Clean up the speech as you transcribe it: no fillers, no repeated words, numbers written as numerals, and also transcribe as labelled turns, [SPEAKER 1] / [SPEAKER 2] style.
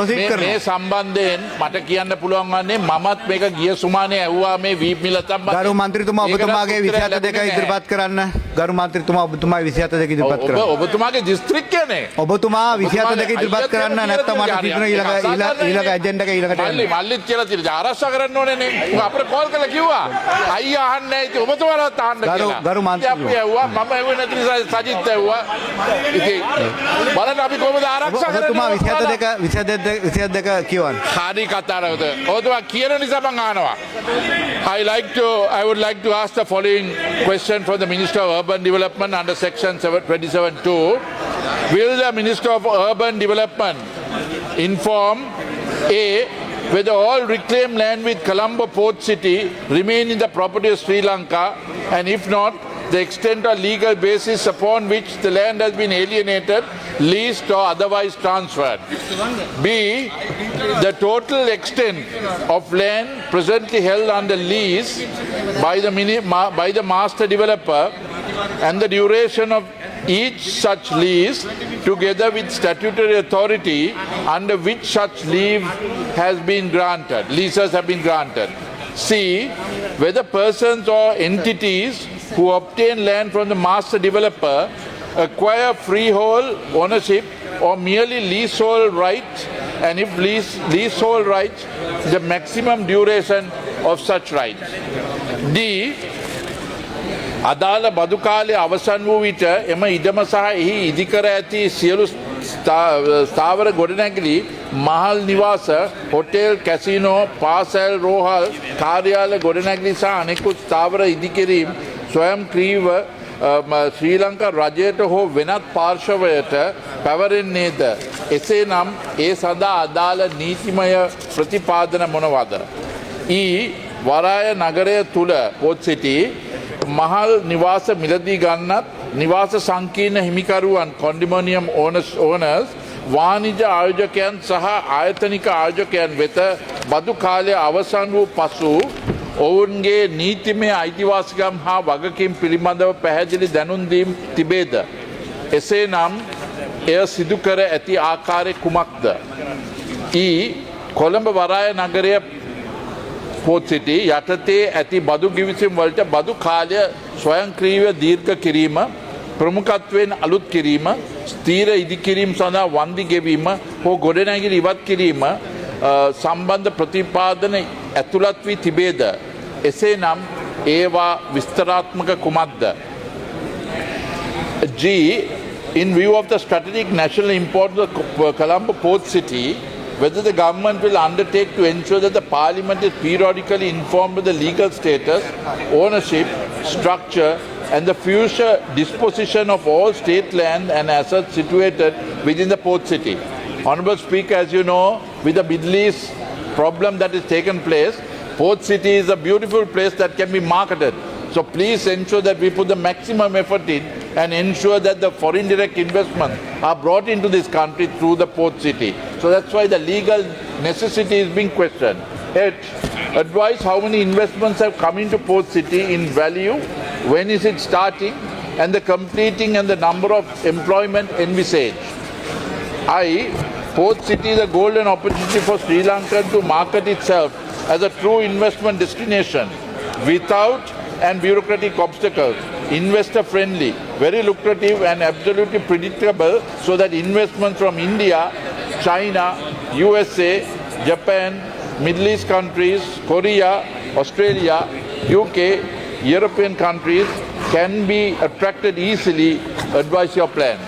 [SPEAKER 1] ප්‍රොසීඩ් කරනවා.
[SPEAKER 2] මේ සම්බන්ධයෙන් මට කියන්න පුළුවන් වන්නේ මමත් මේක ගිය සුමානේ ඇහුවා මේ වීප් මිල සම්බන්ධයෙන්.
[SPEAKER 1] ගරු මන්ත්‍රීතුමා ඔබතුමාගේ 27 ඉදිරිපත් කරන්න. ගරු මන්ත්‍රීතුමා ඔබතුමාගේ 27 ඉදිරිපත් කරන්න.
[SPEAKER 2] ඔබතුමාගේ දිස්ත්‍රික්කයනේ.
[SPEAKER 1] ඔබතුමා 27 ඉදිරිපත් කරන්න නැත්නම් මට තිබුණ ඊළඟ ඇජෙන්ඩා එක ඊළඟට යන්න.
[SPEAKER 2] මල්ලිත් කියලා තියෙනවා ආරක්ෂා කරන්න ඕනේනේ. උඹ අපිට කෝල් කරලා කිව්වා. අයියා අහන්නේ නැහැ ඉතින් ඔබතුමාලවත් අහන්න කියලා.
[SPEAKER 1] ගරු මන්ත්‍රීතුමා.
[SPEAKER 2] අපි ඇහුවා මම ඇහුවේ නැති නිසා සජිත් ඇහුවා. ඉතින් බලන්න අපි කොහොමද ආරක්ෂා කරන්නේ?
[SPEAKER 1] ඔබතුමා 22 කියවන්න.
[SPEAKER 2] හරි කතාවද. ඔබතුමා කියන නිසා මම අහනවා. I would like to ask the following question from the Minister of Urban Development under Section 27(2). Will the Minister of Urban Development inform A, whether all reclaimed land with Colombo Port City remain in the property of Sri Lanka, and if not, the extent or legal basis upon which the land has been alienated, leased or otherwise transferred. B, the total extent of land presently held under lease by the master developer and the duration of each such lease together with statutory authority under which such leases have been granted. C, whether persons or entities who obtain land from the master developer acquire freehold ownership or merely leasehold rights, and if leasehold rights, the maximum duration of such rights. D, අදාළ බදු කාලය අවසන් වූ විට එම ඉඩම සහ එහි ඉදිකර ඇති සියලු ස්ථාවර ගොඩනැගිලි මහල් නිවාස හොටෙල් කැසිනෝ පාසැල් රෝහල් කාර්යාල ගොඩනැගිලි සහ අනෙකුත් ස්ථාවර ඉදිකිරීම් ස්වයංක්‍රීයව ශ්‍රී ලංකා රජයට හෝ වෙනත් පාර්ශවයට පැවරෙන්නේද? එසේනම් ඒ සඳහා අදාළ නීතිමය ප්‍රතිපාදන මොනවාද? වරාය නගරය තුල පොත් සිටි මහල් නිවාස මිලදී ගන්නත් නිවාස සංකීර්ණ හිමිකරුවන් කොන්ඩොමිනියම් ඕනර්ස් වාණිජ ආයෝජකයන් සහ ආයතනික ආයෝජකයන් වෙත බදු කාලය අවසන් වූ පසු ඔවුන්ගේ නීතිමය අයිතිවාසිකම් හා වගකීම් පිළිබඳව පැහැදිලි දැනුම් දීම් තිබේද? එසේනම් එය සිදු කර ඇති ආකාරය කුමක්ද? කොළඹ වරාය නගරය පොත් සිටි යටතේ ඇති බදු ගිවිසුම් වලට බදු කාලය ස්වයංක්‍රීයව දීර්ඝ කිරීම, ප්‍රමුඛත්වයෙන් අලුත් කිරීම, ස්ථීර ඉදිකිරීම සඳහා වන්දි ගෙවීම හෝ ගොඩනැගිලි ඉවත් කිරීම සම්බන්ධ ප්‍රතිපාදන ඇතුළත් වී තිබේද? එසේනම් ඒවා විස්තරාත්මක කුමක්ද? G, in view of the strategic national importance of Colombo Port City, whether the government will undertake to ensure that the parliament is periodically informed of the legal status, ownership, structure and the future disposition of all state land and assets situated within the port city. Honourable Speaker, as you know, with the Middle East problem that has taken place, Port City is a beautiful place that can be marketed. So please ensure that we put the maximum effort in and ensure that the foreign direct investments are brought into this country through the port city. So that's why the legal necessity is being questioned. Advise how many investments have come into port city in value, when is it starting, and the completing and the number of employment envisaged. Port city is a golden opportunity for Sri Lanka to market itself as a true investment destination without and bureaucratic obstacles, investor friendly, very lucrative and absolutely predictable, so that investments from India, China, USA, Japan, Middle East countries, Korea, Australia, UK, European countries can be attracted easily. Advise your plan.